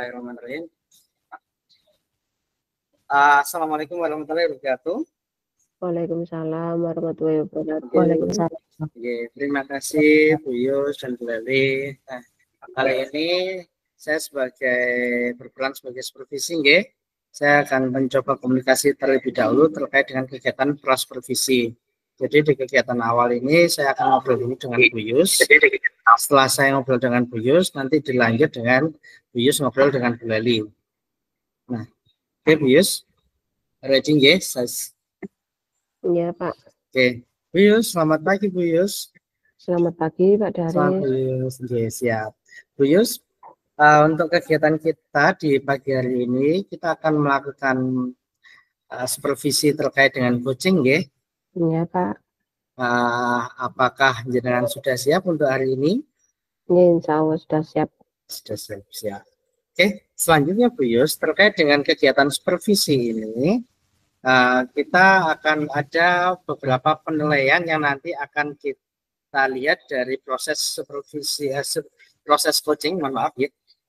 Bismillahirrahmanirrahim. Assalamualaikum warahmatullahi wabarakatuh. Waalaikumsalam warahmatullahi wabarakatuh. Waalaikumsalam. Terima kasih Bu Yus dan Bu Leli. Nah, kali ini saya berperan sebagai supervisi, saya akan mencoba komunikasi terlebih dahulu terkait dengan kegiatan prasupervisi. Jadi di kegiatan awal ini saya akan ngobrol dulu dengan Bu Yus. Setelah saya ngobrol dengan Bu Yus, nanti dilanjut dengan Bu Yus ngobrol dengan Bu Leli. Nah, oke Bu Yus, ready Iya Pak. Oke, Bu Yus, selamat pagi Bu Yus. Selamat pagi Pak Dari. Selamat Bu Yus, siap. Bu Yus, untuk kegiatan kita di pagi hari ini kita akan melakukan supervisi terkait dengan coaching, Iya Pak. Apakah jenengan sudah siap untuk hari ini? Ya, insya Allah sudah siap. Sudah siap. Oke, selanjutnya Bu Yus, terkait dengan kegiatan supervisi ini, kita akan ada beberapa penilaian yang nanti akan kita lihat dari proses supervisi, proses coaching,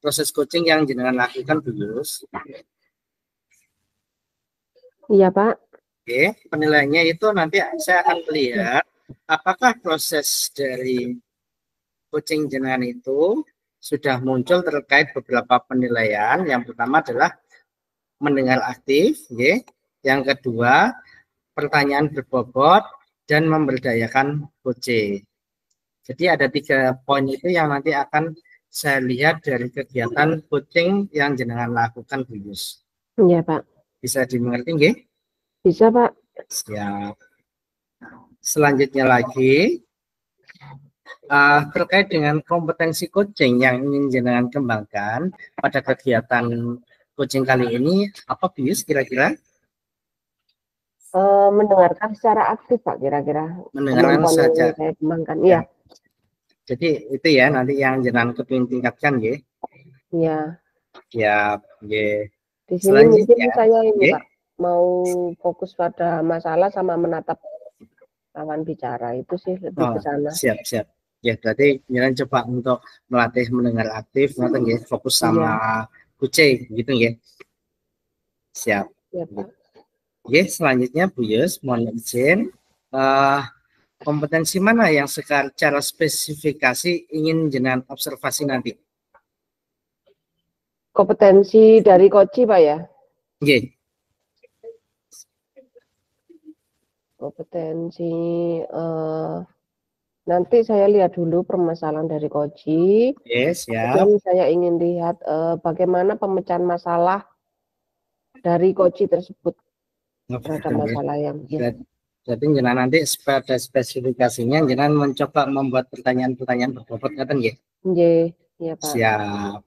proses coaching yang jenengan lakukan Bu Yus. Iya Pak. Oke, penilaiannya itu nanti saya akan melihat apakah proses dari coaching jenengan itu sudah muncul terkait beberapa penilaian. Yang pertama adalah mendengar aktif, yang kedua pertanyaan berbobot dan memberdayakan coach. Jadi ada 3 poin itu yang nanti akan saya lihat dari kegiatan coaching yang jenengan lakukan Bu Yus. Iya Pak. Bisa dimengerti, Bisa Pak. Siap. Selanjutnya lagi terkait dengan kompetensi coaching yang ingin jenengan kembangkan pada kegiatan coaching kali ini, apa Bu Yus kira-kira? Mendengarkan secara aktif Pak kira-kira. Mendengarkan saja. Saya kembangkan. Iya. Jadi itu ya nanti yang jenengan kepingin tingkatkan, Iya. Ya, Di sini mungkin saya ini Pak mau fokus pada masalah sama menatap lawan bicara, itu sih lebih ke sana. Siap. Ya, berarti jangan coba untuk melatih mendengar aktif, fokus sama coaching gitu, Siap. Ya, Pak. Selanjutnya Bu Yus, mohon izin, kompetensi mana yang secara spesifikasi ingin jenengan observasi nanti? Kompetensi dari coach Pak ya? Kompetensi nanti saya lihat dulu permasalahan dari coach. Siap. Dan saya ingin lihat bagaimana pemecahan masalah dari coach tersebut terhadap masalah yang Jadi jenengan nanti pada spesifikasinya jenengan mencoba membuat pertanyaan-pertanyaan berbobot, Iya Pak. Siap,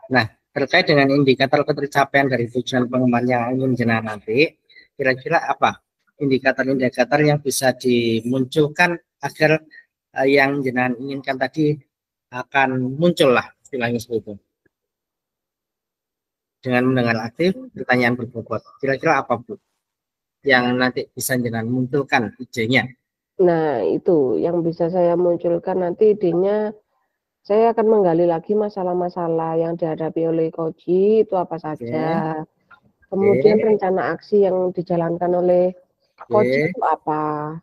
Nah, terkait dengan indikator ketercapaian dari tujuan pengembangan yang ingin jenengan nanti, kira-kira apa indikator-indikator yang bisa dimunculkan agar yang jenengan inginkan tadi akan muncul lah, istilahnya seperti itu. Dengan mendengar aktif, pertanyaan berbobot. Kira-kira apa, Bu, yang nanti bisa jenengan munculkan idenya? Nah, itu yang bisa saya munculkan nanti idenya. Saya akan menggali lagi masalah-masalah yang dihadapi oleh coach itu apa saja. Kemudian rencana aksi yang dijalankan oleh coach itu apa.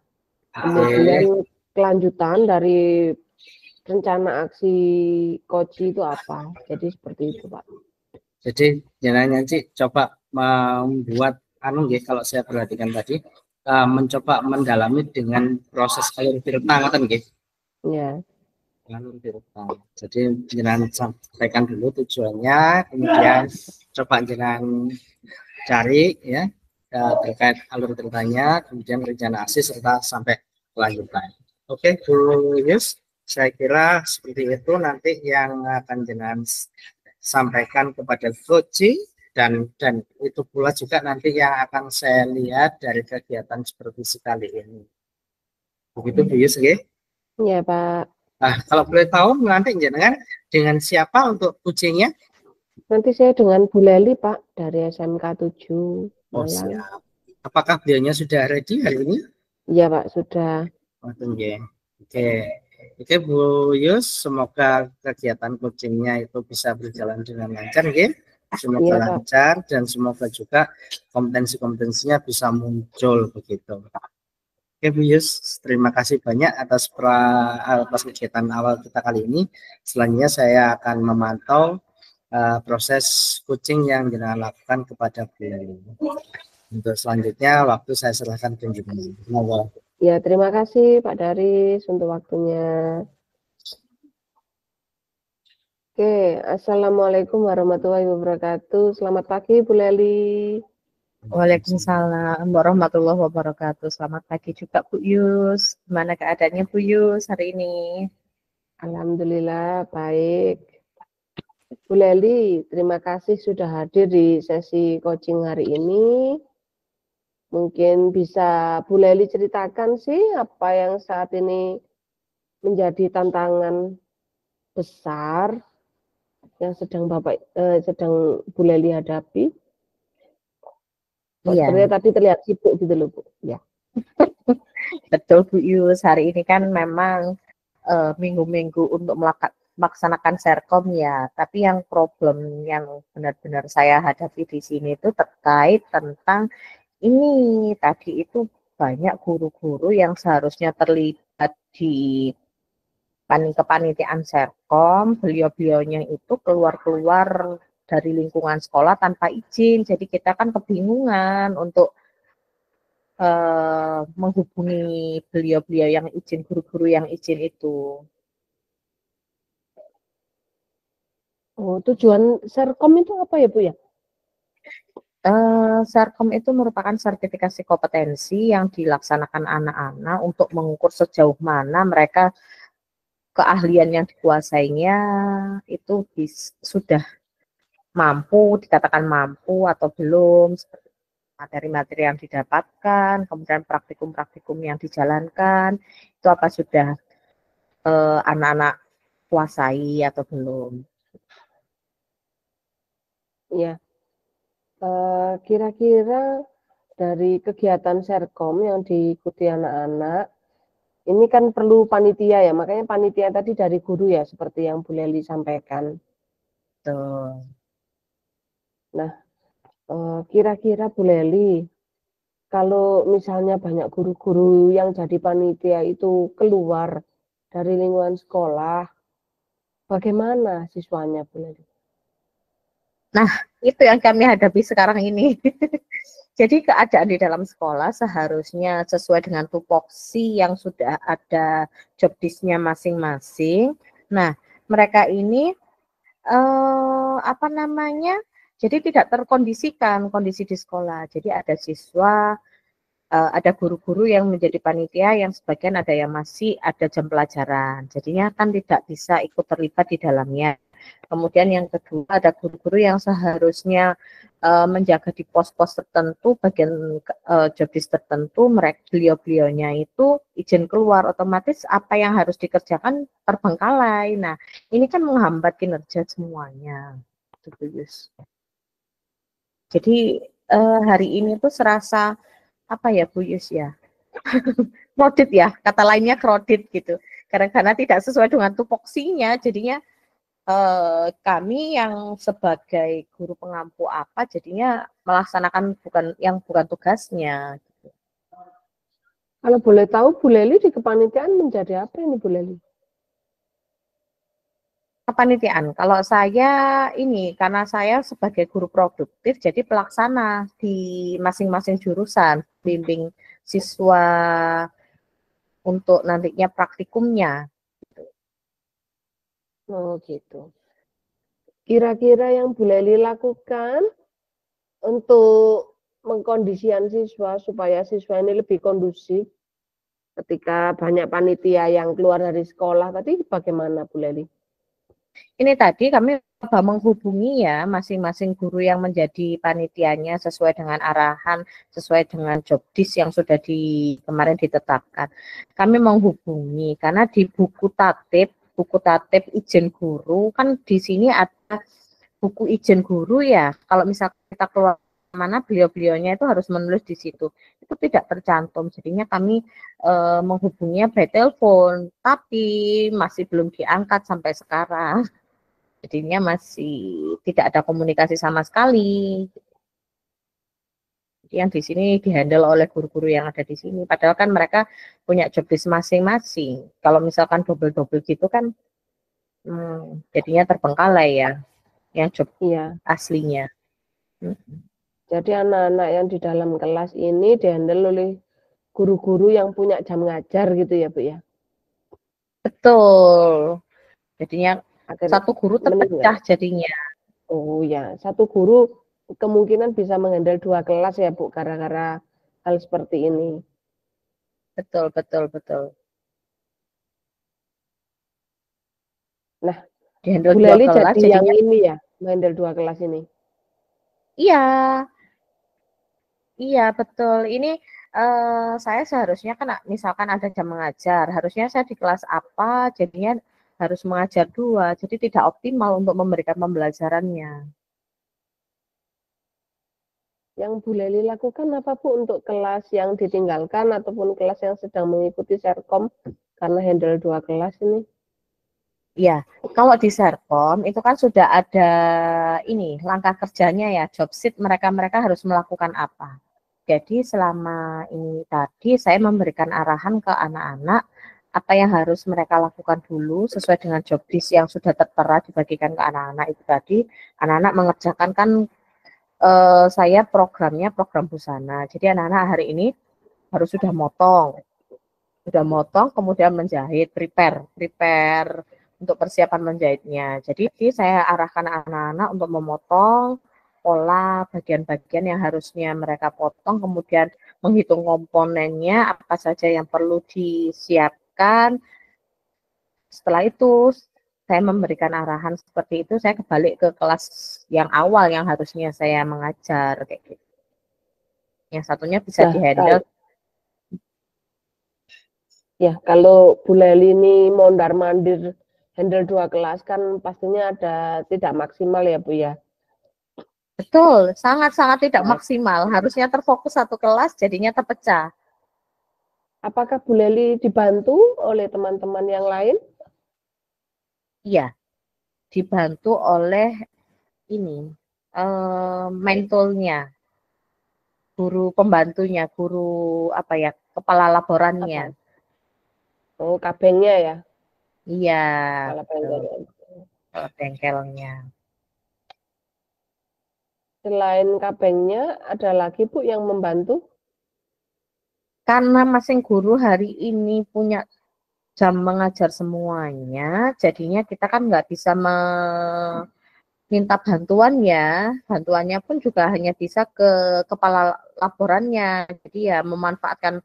Kemudian kelanjutan dari rencana aksi coach itu apa. Jadi seperti itu Pak. Jadi jangan nanti coba membuat kalau saya perhatikan tadi mencoba mendalami dengan proses alur filter Ya. Jadi jenengan sampaikan dulu tujuannya, kemudian coba jenengan cari terkait alur ceritanya, kemudian rencana aksi serta sampai kelanjutan. Oke, Bu Yus, saya kira seperti itu nanti yang akan jenengan sampaikan kepada coach dan itu pula juga nanti yang akan saya lihat dari kegiatan supervisi kali ini. Begitu Bu Yus, Iya Pak. Nah, kalau boleh tahu nanti jenengan dengan siapa untuk coachingnya? Nanti saya dengan Bu Leli Pak dari SMK 7 Malang. Siap. Apakah beliaunya sudah ready hari ini? Iya Pak, sudah. Oke. Oke Bu Yus, semoga kegiatan coachingnya itu bisa berjalan dengan lancar, ya. Semoga Iya, Pak. lancar dan semoga juga kompetensi-kompetensinya bisa muncul begitu. Oke Bu Yus, terima kasih banyak atas kegiatan awal kita kali ini. Selanjutnya saya akan memantau proses coaching yang dilakukan kepada Bu. Untuk selanjutnya waktu saya serahkan ke Ibu. Ya, terima kasih Pak Daris untuk waktunya. Oke, Assalamualaikum warahmatullahi wabarakatuh. Selamat pagi, Bu Leli. Waalaikumsalam warahmatullahi wabarakatuh. Selamat pagi juga Bu Yus. Gimana keadaannya Bu Yus hari ini? Alhamdulillah, baik. Bu Leli, terima kasih sudah hadir di sesi coaching hari ini. Mungkin bisa Bu Leli ceritakan sih apa yang saat ini menjadi tantangan besar yang sedang Bu Leli hadapi. Iya. Sepertinya tadi terlihat sibuk gitu loh Bu. Ya. Betul Bu Yus, hari ini kan memang minggu-minggu untuk melaksanakan serkom ya. Tapi yang problem yang benar-benar saya hadapi di sini itu terkait tentang ini tadi itu banyak guru-guru yang seharusnya terlibat di kepanitiaan serkom, beliau-beliaunya itu keluar-keluar dari lingkungan sekolah tanpa izin. Jadi kita kan kebingungan untuk menghubungi beliau-beliau yang izin, guru-guru yang izin itu. Oh, tujuan serkom itu apa ya Bu ya? Serkom itu merupakan sertifikasi kompetensi yang dilaksanakan anak-anak untuk mengukur sejauh mana mereka keahlian yang dikuasainya itu sudah mampu, dikatakan mampu atau belum, materi-materi yang didapatkan, kemudian praktikum-praktikum yang dijalankan, itu apa sudah anak-anak kuasai atau belum. Ya, kira-kira dari kegiatan serkom yang diikuti anak-anak, ini kan perlu panitia ya, makanya panitia tadi dari guru ya, seperti yang Bu Leli sampaikan. Tuh. Nah, kira-kira Bu Leli, kalau misalnya banyak guru-guru yang jadi panitia itu keluar dari lingkungan sekolah, bagaimana siswanya Bu Leli? Nah, itu yang kami hadapi sekarang ini. Jadi keadaan di dalam sekolah seharusnya sesuai dengan tupoksi yang sudah ada job disk-nya masing-masing. Nah, mereka ini jadi tidak terkondisikan kondisi di sekolah. Jadi ada siswa, ada guru-guru yang menjadi panitia, yang sebagian ada yang masih ada jam pelajaran. Jadinya kan tidak bisa ikut terlibat di dalamnya. Kemudian yang kedua ada guru-guru yang seharusnya menjaga di pos-pos tertentu, bagian jobdesk tertentu, beliau-beliaunya itu izin keluar, otomatis apa yang harus dikerjakan terbengkalai. Nah, ini kan menghambat kinerja semuanya. Jadi hari ini tuh serasa apa ya Bu Yus ya, kredit ya, kata lainnya kredit gitu. Karena tidak sesuai dengan tupoksinya, jadinya kami yang sebagai guru pengampu apa jadinya melaksanakan bukan tugasnya. Gitu. Kalau boleh tahu Bu Leli di kepanitiaan menjadi apa ini Bu Leli? Kepanitiaan, kalau saya ini karena saya sebagai guru produktif jadi pelaksana di masing-masing jurusan, bimbing siswa untuk nantinya praktikumnya. Oh gitu. Kira-kira yang Bu Leli lakukan untuk mengkondisikan siswa supaya siswa ini lebih kondusif ketika banyak panitia yang keluar dari sekolah tadi bagaimana Bu Leli? Ini tadi kami coba menghubungi ya masing-masing guru yang menjadi panitianya sesuai dengan arahan, sesuai dengan job disk yang sudah kemarin ditetapkan. Kami menghubungi karena di buku tatip izin guru kan di sini ada buku izin guru ya. Kalau misalkan kita keluar mana beliau-beliaunya itu harus menulis di situ. Itu tidak tercantum. Jadinya kami menghubunginya by telepon, tapi masih belum diangkat sampai sekarang. Jadinya masih tidak ada komunikasi sama sekali. Yang di sini dihandle oleh guru-guru yang ada di sini. Padahal kan mereka punya job desk masing-masing. Kalau misalkan double-double gitu kan, jadinya terbengkalai ya, yang job Iya. aslinya. Jadi anak-anak yang di dalam kelas ini dihandle oleh guru-guru yang punya jam ngajar gitu ya, Bu ya? Betul. Jadinya Akhirnya satu guru meninggal. terpecah jadinya. Oh ya, satu guru kemungkinan bisa menghandle 2 kelas ya, Bu, gara-gara hal seperti ini. Betul, betul, betul. Nah, Dihandle Bu 2 Leli kelas jadi yang jadinya ini ya, menghandle 2 kelas ini. iya. Iya, betul. Ini saya seharusnya kan misalkan ada jam mengajar, harusnya saya di kelas apa, jadinya harus mengajar 2, jadi tidak optimal untuk memberikan pembelajarannya. Yang Bu Leli lakukan apa, Bu, untuk kelas yang ditinggalkan ataupun kelas yang sedang mengikuti Serkom karena handle 2 kelas ini? Iya, kalau di Serkom itu kan sudah ada ini langkah kerjanya ya, job sheet mereka harus melakukan apa. Jadi selama ini tadi saya memberikan arahan ke anak-anak apa yang harus mereka lakukan dulu sesuai dengan job list yang sudah tertera dibagikan ke anak-anak itu tadi. Anak-anak mengerjakan kan saya programnya program busana. Jadi anak-anak hari ini harus sudah motong, kemudian menjahit, prepare untuk persiapan menjahitnya. Jadi saya arahkan anak-anak untuk memotong pola bagian-bagian yang harusnya mereka potong, kemudian menghitung komponennya, apa saja yang perlu disiapkan. Setelah itu saya memberikan arahan seperti itu, saya kembali ke kelas yang awal yang harusnya saya mengajar kayak gitu. Yang satunya bisa Nah, dihandle. kalau Bu Leli ini mondar-mandir handle 2 kelas kan pastinya ada tidak maksimal ya, Bu ya. Betul, sangat-sangat tidak Nah, maksimal. Harusnya terfokus satu kelas, jadinya terpecah. apakah Bu Leli dibantu oleh teman-teman yang lain? Iya, dibantu oleh ini mentornya, guru pembantunya, guru apa ya, kepala laborannya. Apa? Oh, kabengnya ya, Iya, kepala betul. bengkelnya. Kepala bengkelnya. Selain kabengnya, ada lagi Bu yang membantu? Karena masing guru hari ini punya jam mengajar semuanya, jadinya kita kan nggak bisa minta bantuannya pun juga hanya bisa ke kepala laporannya. Jadi ya memanfaatkan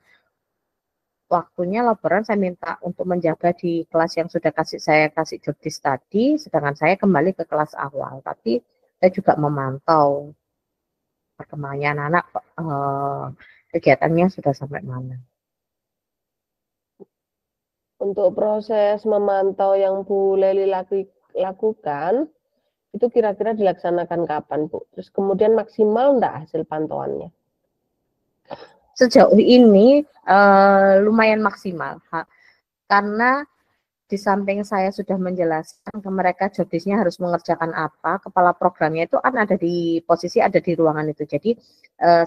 waktunya laporan saya minta untuk menjaga di kelas yang sudah saya kasih job desk tadi, sedangkan saya kembali ke kelas awal. Tapi saya juga memantau perkembangannya anak-anak, kegiatannya sudah sampai mana. Untuk proses memantau yang Bu Leli lakukan, itu kira-kira dilaksanakan kapan, Bu? Terus kemudian maksimal enggak hasil pantauannya? Sejauh ini lumayan maksimal, karena di samping saya sudah menjelaskan ke mereka job desk-nya harus mengerjakan apa, kepala programnya itu kan ada di posisi ada di ruangan itu. Jadi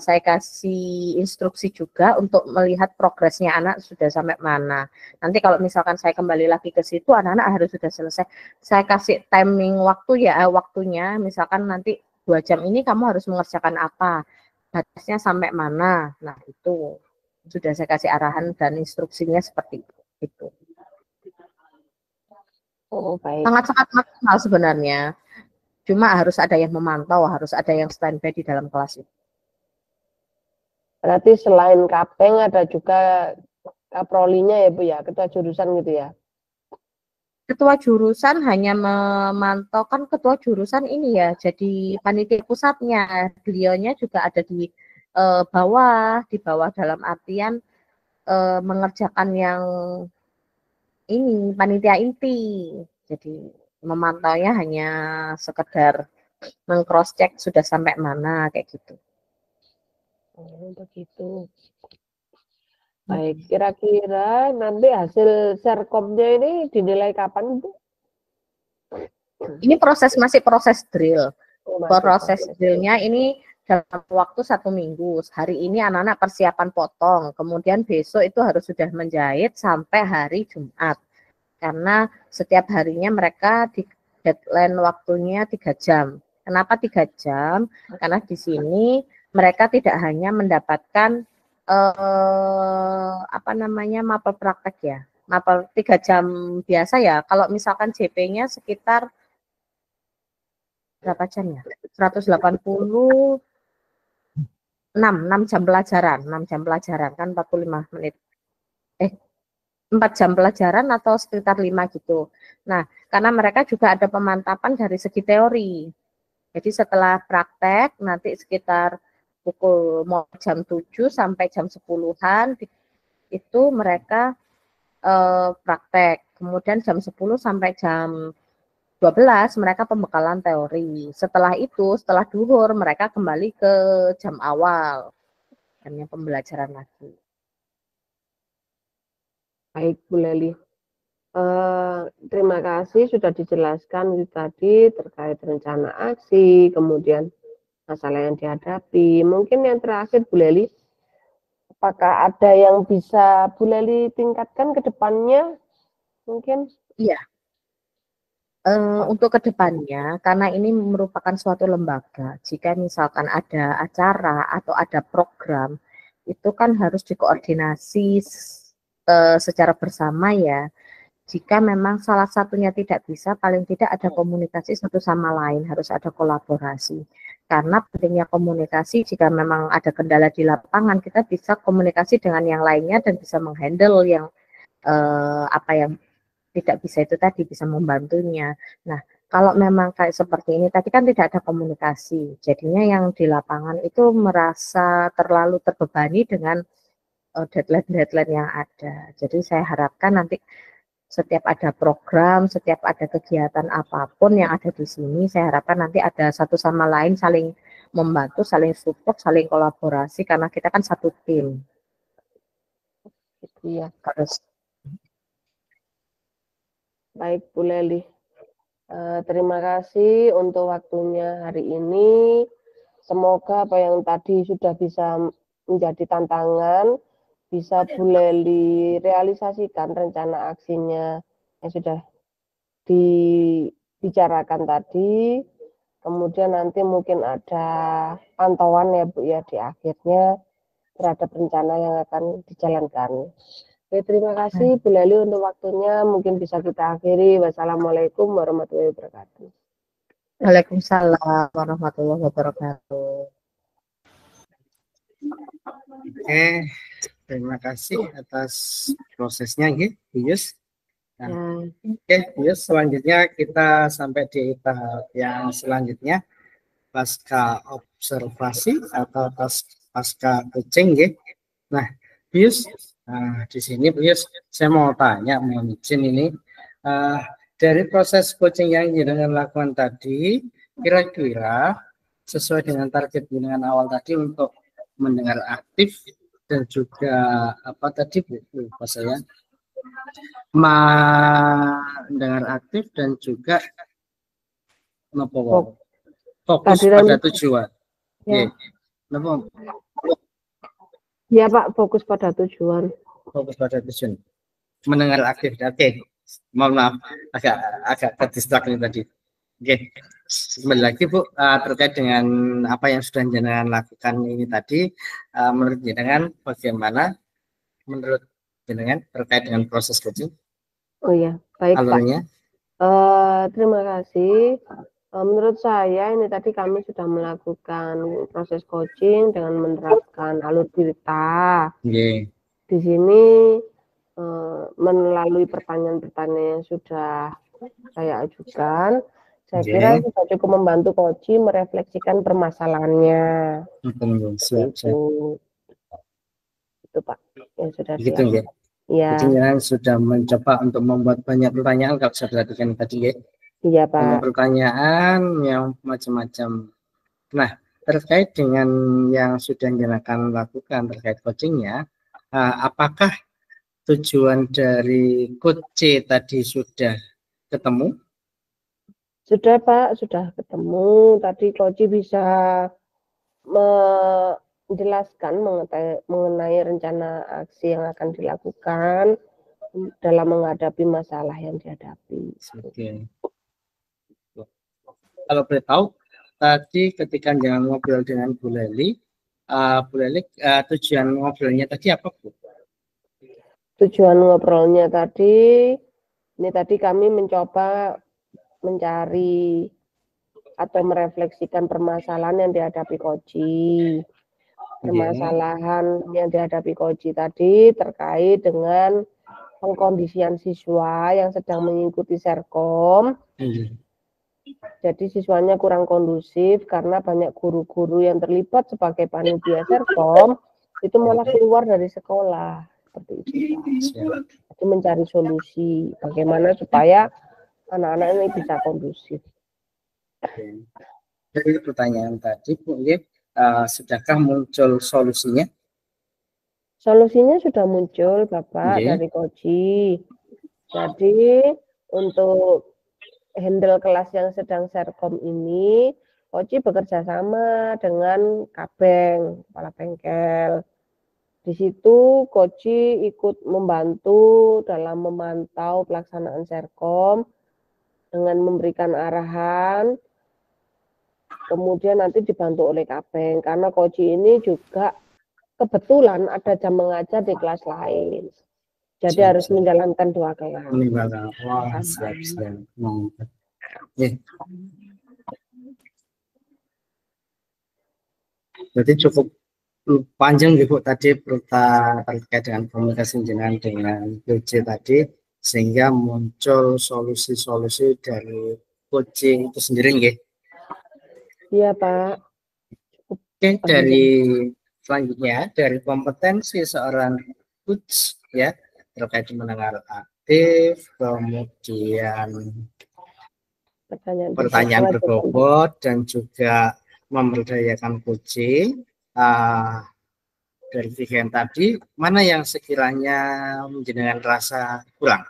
saya kasih instruksi juga untuk melihat progresnya anak sudah sampai mana. Nanti kalau misalkan saya kembali lagi ke situ, anak-anak harus sudah selesai. Saya kasih timing waktu ya, waktunya misalkan nanti 2 jam ini kamu harus mengerjakan apa, batasnya sampai mana. Nah itu sudah saya kasih arahan dan instruksinya seperti itu. Oh, baik. Sangat-sangat maksimal sebenarnya. Cuma harus ada yang memantau, harus ada yang standby di dalam kelas itu. Berarti selain kapeng ada juga kaprolinya ya, Bu ya, ketua jurusan gitu ya. Ketua jurusan hanya memantau, kan ketua jurusan ini ya, jadi panitia pusatnya. Beliaunya juga ada di di bawah dalam artian mengerjakan yang ini, panitia inti. Jadi memantaunya hanya sekedar meng-cross check sudah sampai mana kayak gitu. Oh, begitu. Baik, kira-kira nanti hasil serkomnya ini dinilai kapan, Bu? Ini masih proses drill. Oh, masih Proses proses. drillnya ini dalam waktu 1 minggu. Hari ini anak-anak persiapan potong, kemudian besok itu harus sudah menjahit sampai hari Jumat. Karena setiap harinya mereka di deadline waktunya 3 jam. Kenapa 3 jam? Karena di sini mereka tidak hanya mendapatkan mapel praktek ya. Mapel 3 jam biasa ya. Kalau misalkan JP-nya sekitar berapa jam ya? 180 6 jam pelajaran, 6 jam pelajaran kan 45 menit. 4 jam pelajaran atau sekitar 5 gitu. Nah, karena mereka juga ada pemantapan dari segi teori. Jadi setelah praktek nanti sekitar pukul jam 7 sampai jam 10-an itu mereka praktek. Kemudian jam 10 sampai jam 12 mereka pembekalan teori. Setelah itu, setelah duhur mereka kembali ke jam awal. Jamnya pembelajaran lagi. Baik, Bu Leli. Terima kasih sudah dijelaskan tadi terkait rencana aksi, kemudian masalah yang dihadapi. Mungkin yang terakhir, Bu Leli, apakah ada yang bisa Bu Leli tingkatkan ke depannya? Mungkin? Iya. Untuk kedepannya, karena ini merupakan suatu lembaga, jika misalkan ada acara atau ada program, itu kan harus dikoordinasi secara bersama ya. Jika memang salah satunya tidak bisa, paling tidak ada komunikasi satu sama lain, harus ada kolaborasi. Karena pentingnya komunikasi, jika memang ada kendala di lapangan, kita bisa komunikasi dengan yang lainnya dan bisa menghandle yang apa yang tidak bisa itu tadi, bisa membantunya. Nah, kalau memang kayak seperti ini, tadi kan tidak ada komunikasi, jadinya yang di lapangan itu merasa terlalu terbebani dengan deadline-deadline yang ada. Jadi saya harapkan nanti setiap ada program, setiap ada kegiatan apapun yang ada di sini, saya harapkan nanti ada satu sama lain saling membantu, saling support, saling kolaborasi, karena kita kan satu tim. Iya. Terus Baik, Bu Leli. Terima kasih untuk waktunya hari ini. Semoga apa yang tadi sudah bisa menjadi tantangan, bisa Bu Leli realisasikan rencana aksinya yang sudah dibicarakan tadi. Kemudian nanti mungkin ada pantauan ya Bu ya di akhirnya terhadap rencana yang akan dijalankan. Oke, terima kasih Bu Leli untuk waktunya. Mungkin bisa kita akhiri. Wassalamualaikum warahmatullahi wabarakatuh. Waalaikumsalam warahmatullahi wabarakatuh. Oke, terima kasih atas prosesnya, Yus. Nah, oke, Yus, selanjutnya kita sampai di tahap yang selanjutnya, pasca observasi atau pasca coaching, Nah, Yus, di sini Yus, saya mau tanya, mohon izin ini, dari proses coaching yang jenengan lakukan tadi, kira-kira sesuai dengan target jenengan awal tadi untuk mendengar aktif dan juga apa tadi lupa saya mendengar aktif dan juga fokus pada tujuan. Ya. Ya Pak, fokus pada tujuan. Fokus pada tujuan. Mendengar aktif. Oke. Mohon maaf agak terdistrak tadi. Oke. Kembali lagi Bu, terkait dengan apa yang sudah jenengan lakukan ini tadi, menurut jenengan bagaimana menurut jenengan terkait dengan proses coaching? Oh ya, baik alurnya? Pak. Terima kasih. Menurut saya ini tadi kami sudah melakukan proses coaching dengan menerapkan alur cerita. Okay. Di sini melalui pertanyaan-pertanyaan yang sudah saya ajukan, saya kira sudah cukup membantu coach merefleksikan permasalahannya. Itu Pak yang sudah dilakukan. Ya. Jadi sudah mencoba untuk membuat banyak pertanyaan kalau saya perhatikan tadi ya. Iya Pak. Banyak pertanyaan yang macam-macam. Nah, terkait dengan yang sudah akan lakukan terkait coachingnya, apakah tujuan dari coach C tadi sudah ketemu? Sudah Pak, sudah ketemu. Tadi Coach bisa menjelaskan mengenai rencana aksi yang akan dilakukan dalam menghadapi masalah yang dihadapi. Oke. Kalau boleh tahu, tadi ketika jangan ngobrol dengan Bu Leli, tujuan ngobrolnya tadi apa, Bu? Tujuan ngobrolnya tadi, ini tadi kami mencoba mencari atau merefleksikan permasalahan yang dihadapi Koji. Permasalahan yang dihadapi Koji tadi terkait dengan pengkondisian siswa yang sedang mengikuti Serkom. Jadi siswanya kurang kondusif karena banyak guru-guru yang terlibat sebagai panitia Serkom itu malah keluar dari sekolah seperti itu. Jadi mencari solusi bagaimana supaya anak-anak ini bisa kondusif. Dari pertanyaan tadi, Bu, sudahkah muncul solusinya? Solusinya sudah muncul, Bapak, dari Koji. Jadi untuk handle kelas yang sedang Serkom ini, Koji bekerja sama dengan Kabeng, kepala bengkel. Di situ Koji ikut membantu dalam memantau pelaksanaan Serkom dengan memberikan arahan. Kemudian nanti dibantu oleh Kabeng karena Koji ini juga kebetulan ada jam mengajar di kelas lain. Jadi harus menjalankan 2 kelas. Wah, siap. Berarti cukup panjang Bu tadi terkait dengan komunikasi dengan coach tadi, sehingga muncul solusi-solusi dari coach itu sendiri, nggih. Iya, Pak. Oke, dari selanjutnya dari kompetensi seorang coach ya terkait mendengar aktif, kemudian pertanyaan berbobot dan juga memberdayakan coaching. Dari bagian tadi, mana yang sekiranya menjadikan rasa kurang?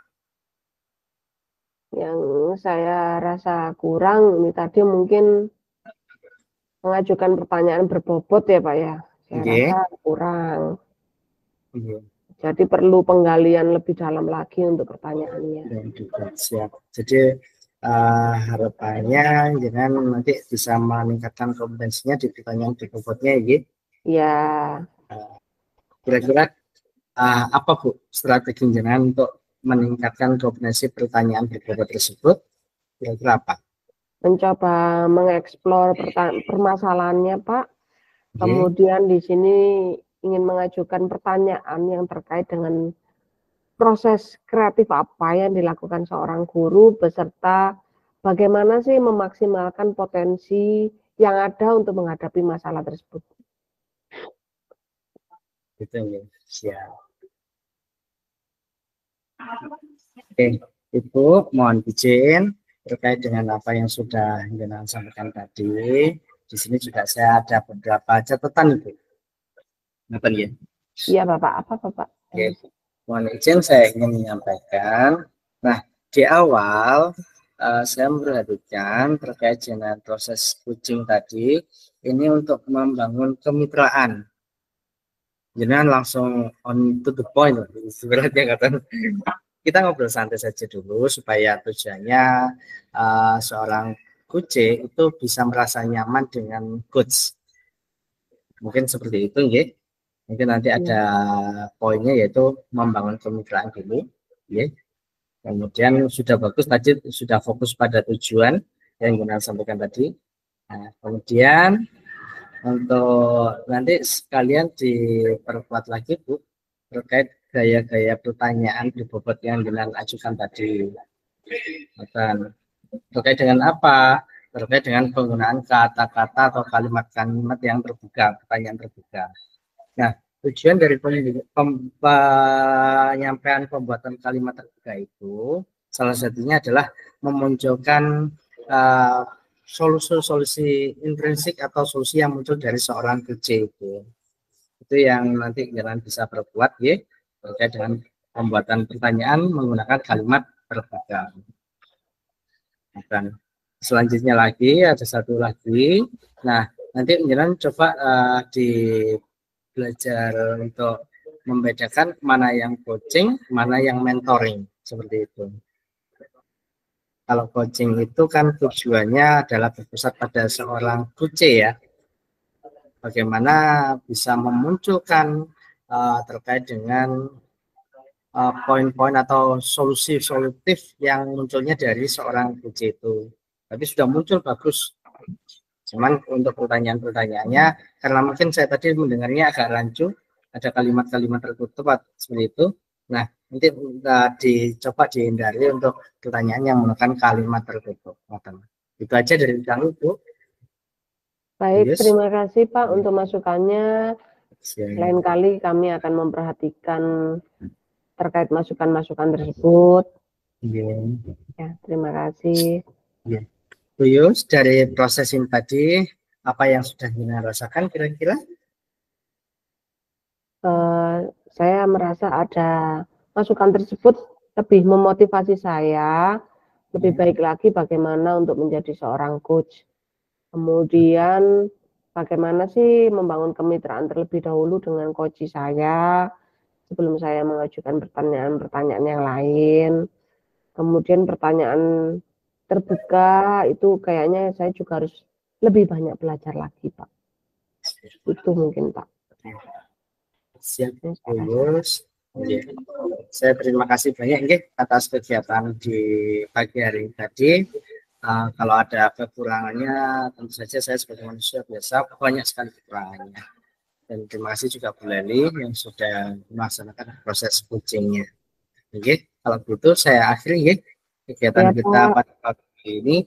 Yang saya rasa kurang ini tadi mungkin mengajukan pertanyaan berbobot ya Pak ya. Saya rasa kurang. Jadi perlu penggalian lebih dalam lagi untuk pertanyaannya. Siap. Jadi harapannya jangan nanti bisa meningkatkan kompetensinya di pertanyaan berbobotnya ya. Ya. Kira-kira apa Bu strategi jenengan untuk meningkatkan kompetensi pertanyaan berbobot tersebut? Kira-kira apa? Mencoba mengeksplor permasalahannya Pak. Kemudian di sini ingin mengajukan pertanyaan yang terkait dengan proses kreatif apa yang dilakukan seorang guru beserta bagaimana sih memaksimalkan potensi yang ada untuk menghadapi masalah tersebut. Gitu ya, siap. Oke, Ibu mohon izin terkait dengan apa yang sudah Jenengan sampaikan tadi. Di sini juga saya ada beberapa catatan Ibu. Ngapain ya? Iya Bapak, apa Bapak? Oke. Mohon izin saya ingin menyampaikan. Nah, di awal saya memperhatikan terkait dengan proses coaching tadi, ini untuk membangun kemitraan. Jangan langsung on to the point, sebenarnya kata kita ngobrol santai saja dulu supaya tujuannya seorang coach itu bisa merasa nyaman dengan coach. Mungkin seperti itu, nggih. Mungkin nanti ada poinnya yaitu membangun kemitraan dulu, nggih. Kemudian sudah bagus tadi sudah fokus pada tujuan yang Gunawan sampaikan tadi. Nah, kemudian untuk nanti sekalian diperkuat lagi Bu terkait gaya-gaya pertanyaan berbobot yang Gunawan ajukan tadi. Terkait dengan apa? Terkait dengan penggunaan kata-kata atau kalimat-kalimat yang terbuka, pertanyaan terbuka. Nah, tujuan dari penyampaian pembuatan kalimat terbuka itu salah satunya adalah memunculkan solusi intrinsik atau solusi yang muncul dari seorang coach itu yang nanti kalian bisa berbuat ya terkait dengan pembuatan pertanyaan menggunakan kalimat terbuka. Dan selanjutnya lagi ada satu lagi. Nah, nanti kalian coba belajar untuk membedakan mana yang coaching, mana yang mentoring seperti itu. Kalau coaching itu kan tujuannya adalah berpusat pada seorang coach ya. Bagaimana bisa memunculkan terkait dengan poin-poin atau solusi solutif yang munculnya dari seorang coach itu. Tapi sudah muncul bagus. Cuman untuk pertanyaan-pertanyaannya, karena mungkin saya tadi mendengarnya agak rancu, ada kalimat-kalimat tertutup seperti itu. Nah, nanti dicoba dihindari untuk pertanyaan yang menggunakan kalimat tertutup. Itu aja dari kami, Bu. Baik, terima kasih Pak untuk masukannya. Lain kali kami akan memperhatikan terkait masukan-masukan tersebut. Ya, terima kasih. Bu Yus, dari proses ini tadi, apa yang sudah kita rasakan kira-kira? Saya merasa ada masukan tersebut lebih memotivasi saya, lebih baik lagi bagaimana untuk menjadi seorang coach. Kemudian bagaimana sih membangun kemitraan terlebih dahulu dengan coach saya sebelum saya mengajukan pertanyaan-pertanyaan yang lain. Kemudian pertanyaan terbuka itu kayaknya saya juga harus lebih banyak belajar lagi, Pak. Itu mungkin, Pak. Siap, Yus. Saya terima kasih banyak atas kegiatan di pagi hari tadi. Kalau ada kekurangannya, tentu saja saya sebagai manusia biasa banyak sekali kekurangannya. Dan terima kasih juga Bu Leli yang sudah melaksanakan proses coachingnya. Oke, kalau begitu saya akhiri kegiatan kita pada pagi ini.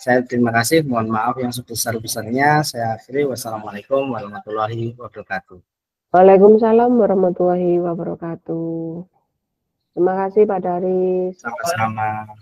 Saya terima kasih, mohon maaf yang sebesar-besarnya. Saya akhiri. Wassalamualaikum warahmatullahi wabarakatuh. Waalaikumsalam warahmatullahi wabarakatuh. Terima kasih Pak Daris. Sama-sama.